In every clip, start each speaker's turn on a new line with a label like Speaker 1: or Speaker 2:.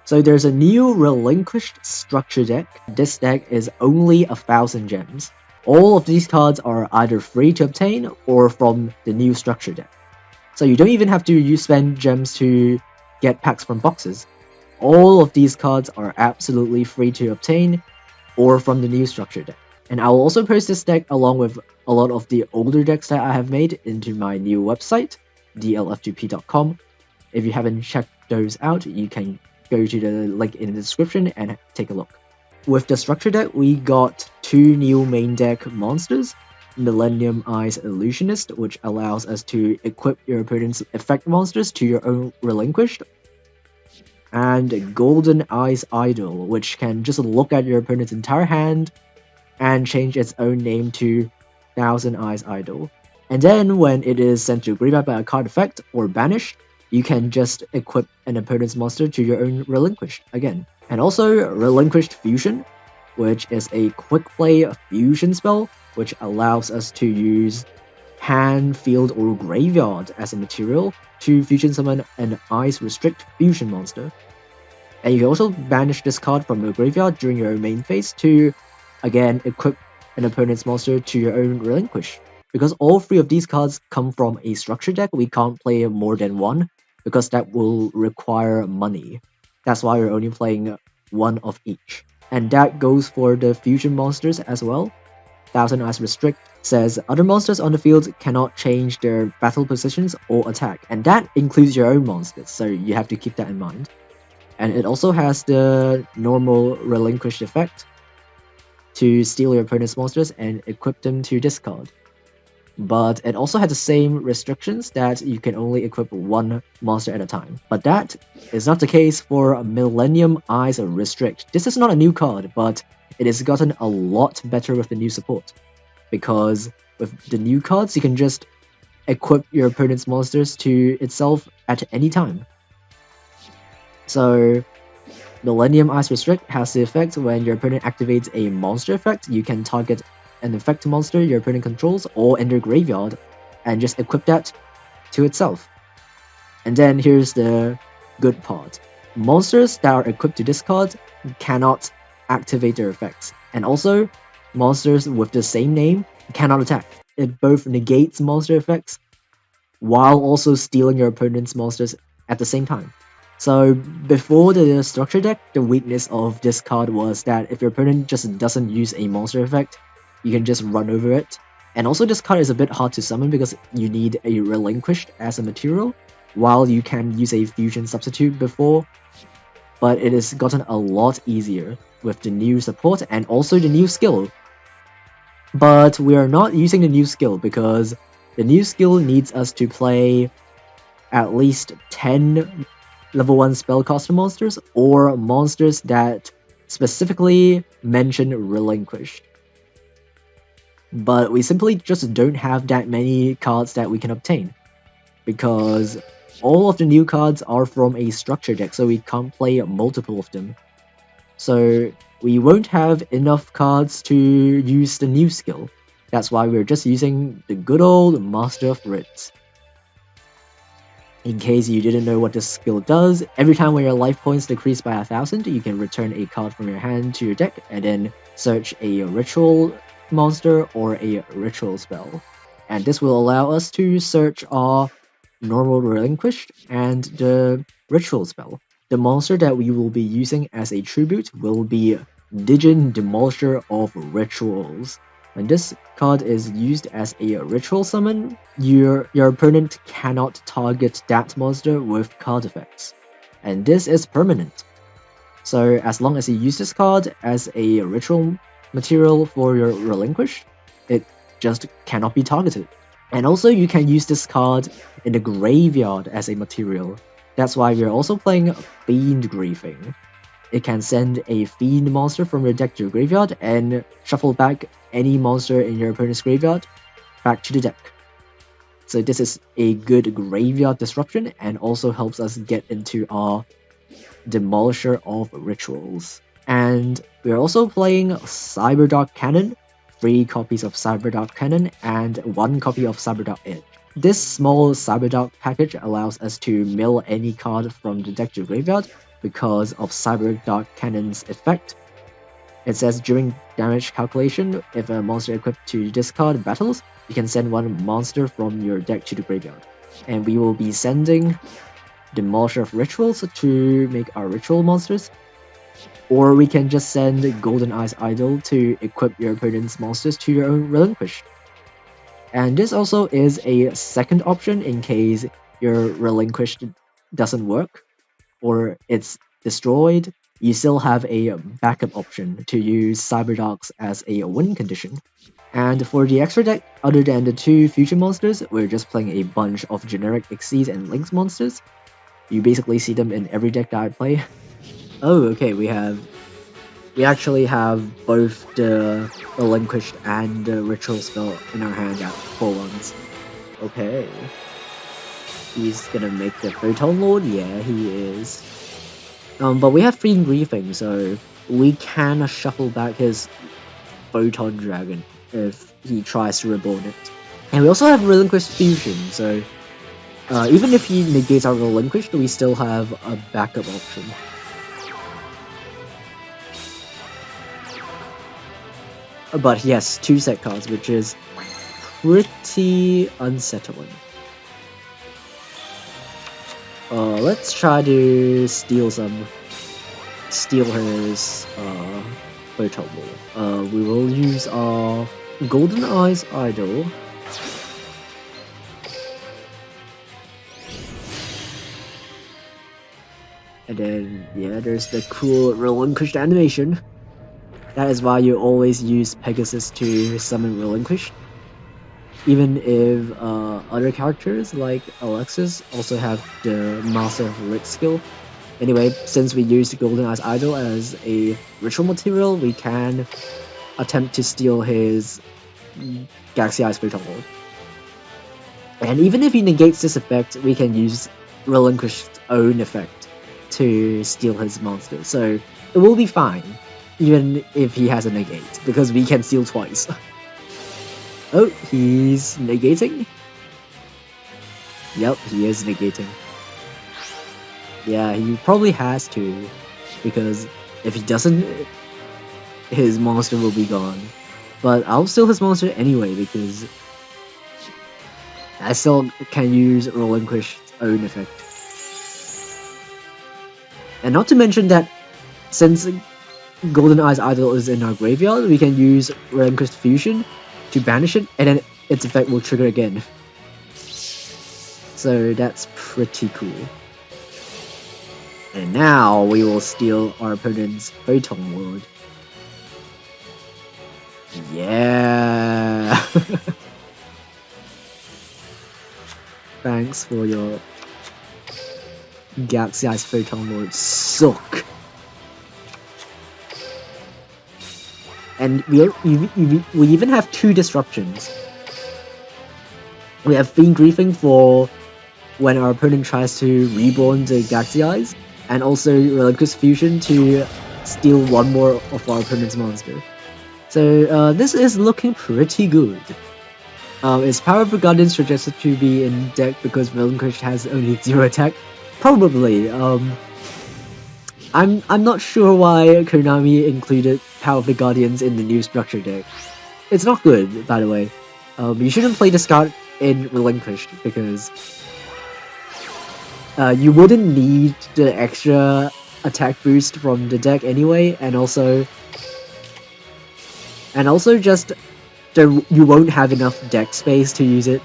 Speaker 1: So there's a new Relinquished structure deck. This deck is only 1,000 gems. All of these cards are either free to obtain or from the new structure deck. So you don't even have to spend gems to get packs from boxes. All of these cards are absolutely free to obtain or from the new structure deck. And I will also post this deck along with a lot of the older decks that I have made into my new website, dlf2p.com. If you haven't checked those out, you can go to the link in the description and take a look. With the structure deck, we got 2 new main deck monsters, Millennium Eyes Illusionist, which allows us to equip your opponent's effect monsters to your own Relinquished, and Golden Eyes Idol, which can just look at your opponent's entire hand and change its own name to Thousand Eyes Idol. And then when it is sent to graveyard by a card effect or banished, you can just equip an opponent's monster to your own Relinquished again. And also Relinquished Fusion, which is a quick play fusion spell, which allows us to use hand, field, or graveyard as a material to fusion summon an Ice Restrict fusion monster. And you can also banish this card from your graveyard during your main phase to, again, equip an opponent's monster to your own Relinquish. Because all 3 of these cards come from a structure deck, we can't play more than one, because that will require money. That's why we're only playing 1 of each. And that goes for the fusion monsters as well. Thousand Eyes Restrict says other monsters on the field cannot change their battle positions or attack, and that includes your own monsters, so you have to keep that in mind. And it also has the normal Relinquished effect to steal your opponent's monsters and equip them to discard. But it also has the same restrictions that you can only equip 1 monster at a time. But that is not the case for Millennium Eyes Restrict. This is not a new card, but it has gotten a lot better with the new support. Because with the new cards, you can just equip your opponent's monsters to itself at any time. So Millennium Eyes Restrict has the effect when your opponent activates a monster effect, you can target an effect monster your opponent controls or enter graveyard and just equip that to itself. And then here's the good part. Monsters that are equipped to discard cannot activate their effects. And also, monsters with the same name cannot attack. It both negates monster effects while also stealing your opponent's monsters at the same time. So before the structure deck, the weakness of this card was that if your opponent just doesn't use a monster effect, you can just run over it. And also this card is a bit hard to summon because you need a Relinquished as a material, while you can use a fusion substitute before. But it has gotten a lot easier with the new support and also the new skill. But we are not using the new skill because the new skill needs us to play at least 10 level 1 spellcaster monsters or monsters that specifically mention Relinquished. But we simply just don't have that many cards that we can obtain, because all of the new cards are from a structure deck, so we can't play multiple of them. So we won't have enough cards to use the new skill. That's why we're just using the good old Master of Writs. In case you didn't know what this skill does, every time when your life points decrease by 1,000, you can return a card from your hand to your deck and then search a ritual monster or a ritual spell. And this will allow us to search our normal Relinquished and the ritual spell. The monster that we will be using as a tribute will be Digin Demolisher of Rituals. When this card is used as a ritual summon, your opponent cannot target that monster with card effects. And this is permanent. So as long as you use this card as a ritual material for your Relinquish, it just cannot be targeted. And also you can use this card in the graveyard as a material. That's why we're also playing Fiend Griefing. It can send a Fiend monster from your deck to your graveyard and shuffle back any monster in your opponent's graveyard back to the deck. So this is a good graveyard disruption and also helps us get into our Demolisher of Rituals. And we're also playing Cyberdark Cannon, 3 copies of Cyberdark Cannon and 1 copy of Cyberdark Edge. This small Cyberdark package allows us to mill any card from the deck to graveyard because of Cyber Dark Cannon's effect. It says during damage calculation, if a monster equipped to this card battles, you can send one monster from your deck to the graveyard. And we will be sending Demolisher of Rituals to make our ritual monsters. Or we can just send Golden Eyes Idol to equip your opponent's monsters to your own Relinquished. And this also is a second option in case your Relinquished doesn't work or it's destroyed. You still have a backup option to use Cyberdarks as a win condition. And for the extra deck, other than the two future monsters, we're just playing a bunch of generic Xyz and Lynx monsters. You basically see them in every deck that I play. Oh, okay, we actually have both the Relinquished and the Ritual spell in our hand at 4/1s. Okay. He's gonna make the Photon Lord? Yeah, he is. But we have Fiend Griefing, so we can shuffle back his Photon Dragon if he tries to reborn it. And we also have Relinquished Fusion, so even if he negates our Relinquished, we still have a backup option. But he has 2 set cards, which is pretty unsettling. Let's try to steal his Photon Lord. We will use our Golden Eyes Idol. And then, yeah, there's the cool Relinquished animation. That is why you always use Pegasus to summon Relinquished. Even if other characters like Alexis also have the Master of Lit skill. Anyway, since we used Golden Eyes Idol as a ritual material, we can attempt to steal his Galaxy Eyes Photon Lord. And even if he negates this effect, we can use Relinquished's own effect to steal his monster. So it will be fine, even if he has a negate, because we can steal twice. Oh, he's negating? Yep, he is negating. Yeah, he probably has to, because if he doesn't, his monster will be gone. But I'll steal his monster anyway, because I still can use Relinquished's own effect. And not to mention that, since Golden Eyes Idol is in our graveyard, we can use Relinquished Fusion to banish it, and then its effect will trigger again. So that's pretty cool. And now we will steal our opponent's Photon Lord. Yeah! Thanks for your Galaxy Eyes Photon Lord. Suck! And we even have 2 disruptions. We have Fiend Griefing for when our opponent tries to reborn the Galaxy Eyes, and also Relinquished Fusion to steal one more of our opponent's monster. So this is looking pretty good. Is Power of the Guardian suggested to be in deck because Relinquished has only 0 attack? Probably. I'm not sure why Konami included Power of the Guardians in the new structure deck. It's not good, by the way. You shouldn't play this card in Relinquished, because you wouldn't need the extra attack boost from the deck anyway, and also just you won't have enough deck space to use it.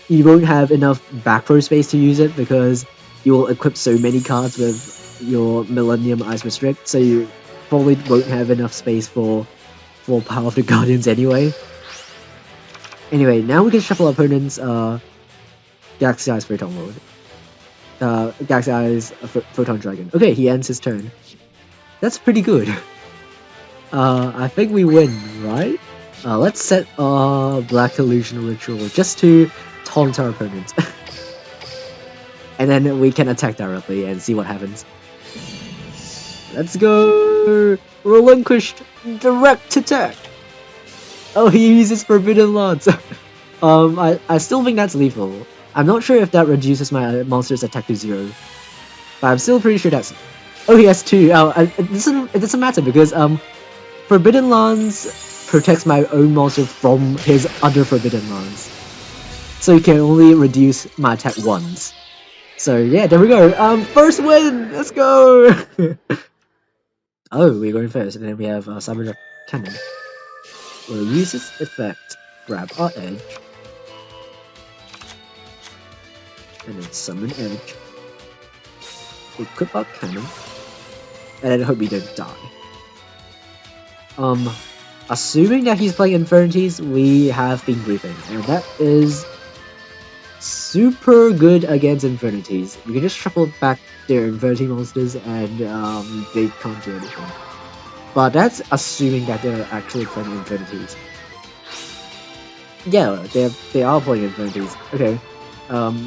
Speaker 1: You won't have enough back row space to use it, because you will equip so many cards with your Millennium Ice Restrict, so you probably won't have enough space for Power of the Guardians anyway. Anyway, now we can shuffle our opponent's Galaxy Eyes Photon Lord. Galaxy Eyes Photon Dragon. Okay, he ends his turn. That's pretty good. I think we win, right? Let's set Black Illusion Ritual just to taunt our opponent. And then we can attack directly and see what happens. Let's go! Relinquished direct attack! Oh, he uses Forbidden Lance! I still think that's lethal. I'm not sure if that reduces my monster's attack to 0. But I'm still pretty sure that's Oh, he has two. Oh, it doesn't matter because Forbidden Lance protects my own monster from his other Forbidden Lance, so he can only reduce my attack once. So yeah, there we go. First win. Let's go. Oh, we're going first, and then we have Summoner Cannon. We'll use this effect, grab our edge, and then summon edge. Equip our cannon, and then hope we don't die. Assuming that he's playing Infinities, we have been briefing, and that is super good against Infinities. You can just shuffle back their Infinity monsters, and they can't do anything. But that's assuming that they're actually playing Infinities. Yeah, they are playing Infinities. Okay.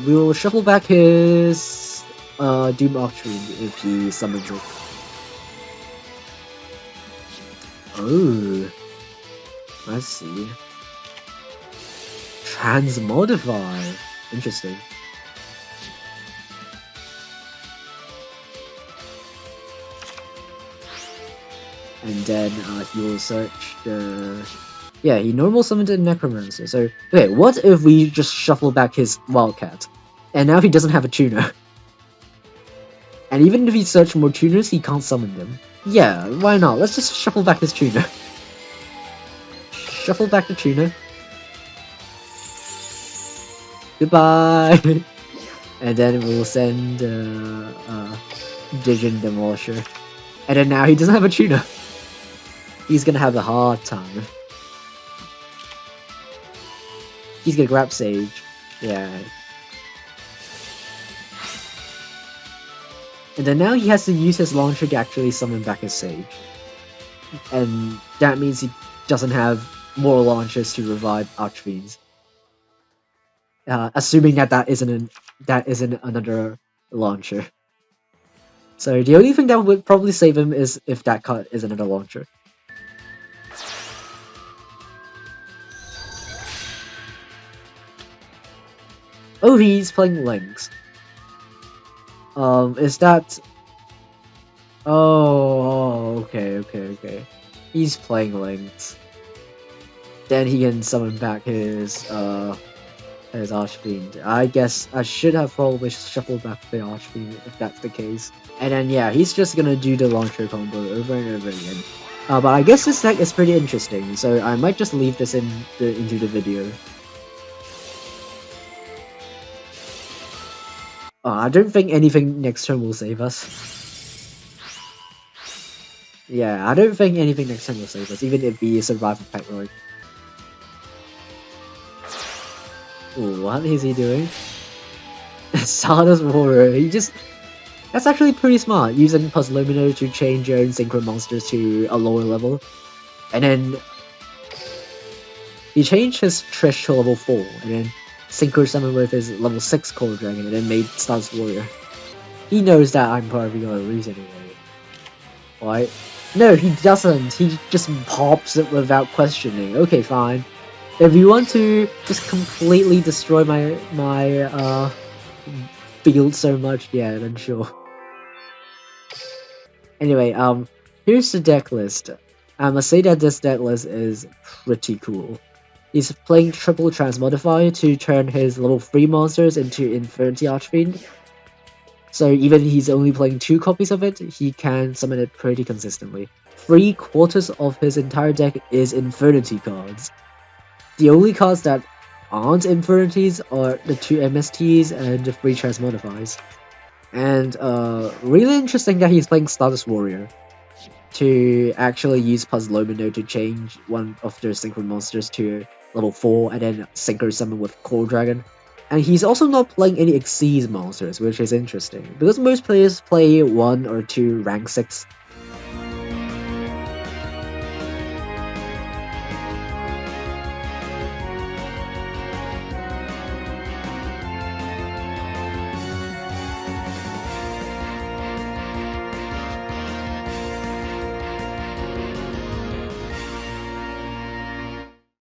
Speaker 1: We will shuffle back his Doom Archfiend if he summons it. Oh, I see. Transmodify. Interesting. And then he will search the... Yeah, he normal summoned a Necromancer. So, okay, what if we just shuffle back his Wildcat? And now he doesn't have a tuner. And even if he searches more tuners, he can't summon them. Yeah, why not? Let's just shuffle back his tuner. Shuffle back the tuner. Goodbye! And then we'll send Digital Demolisher. And then now he doesn't have a tuner. He's gonna have a hard time. He's gonna grab Sage. Yeah. And then now he has to use his launcher to actually summon back his Sage. And that means he doesn't have more launchers to revive Archfiends. Assuming that isn't another launcher. So the only thing that would probably save him is if that card is another launcher. Oh, he's playing Lynx. Is that... Oh, okay. He's playing Lynx. Then he can summon back his Archfiend. I guess I should have probably shuffled back the Archfiend if that's the case. And then yeah, he's just gonna do the launcher combo over and over again. But I guess this deck is pretty interesting, so I might just leave this into the video. I don't think anything next turn will save us. Yeah, I don't think anything next turn will save us, even if we survive a Pack Roid. Ooh, what is he doing? Stardust Warrior, that's actually pretty smart, using Puzzlomino to change your own Synchro monsters to a lower level. And then he changed his Trish to level 4, and then Synchro summon with his level 6 Core Dragon, and then made Stardust Warrior. He knows that I'm probably gonna lose anyway. Right? No, he doesn't. He just pops it without questioning. Okay, fine. If you want to just completely destroy my field so much, yeah, then sure. Anyway, here's the deck list. I must say that this deck list is pretty cool. He's playing triple Transmodify to turn his level 3 monsters into Infinity Archfiend. So even if he's only playing 2 copies of it, he can summon it pretty consistently. 3/4 of his entire deck is Infinity cards. The only cards that aren't Infinities are the 2 MSTs and the 3 Transmodifies. And really interesting that he's playing Stardust Warrior to actually use Puzzlomino to change one of their Synchro monsters to level 4 and then Synchro summon with Core Dragon. And he's also not playing any Xyz monsters, which is interesting, because most players play 1 or 2 rank 6